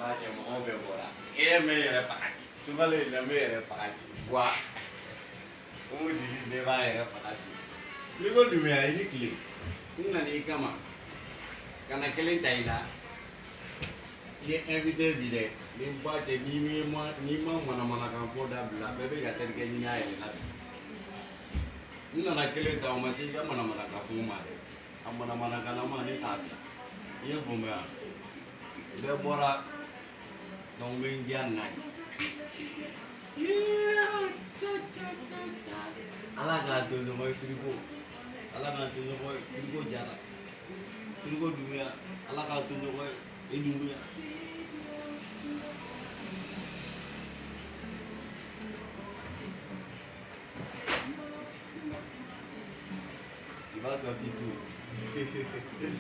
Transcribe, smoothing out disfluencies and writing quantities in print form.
b'a cɛ mɔgɔw bɛɛ bɔra e ye mɛn yɛrɛ faga ki sumalen ye lamɛn yɛrɛ faga ki wa o dili bɛɛ b'a yɛrɛ faga ki Frigo dumbuyya i ni tile n nana i kama ka na kelen ta i la i ye invité bi dɛ ni ba cɛ n'i ma manamanakan fɔ dabila bɛɛ bɛ ka terikɛ ɲini a yɛrɛ la bi n nana kelen ta o ma se i ka manamanakan fɔ ma dɛ a manamanakanlama ne t'a fɛ i ye faamuya bɛɛ bɔra donc n bɛ n diya n'a ye ala k'a to ɲɔgɔn ye Frigo ala k'a to ɲɔgɔn ye Frigo jara Frigo dumbuyya ala k'a to ɲɔgɔn ye e dumbuyya tu vas sortir tout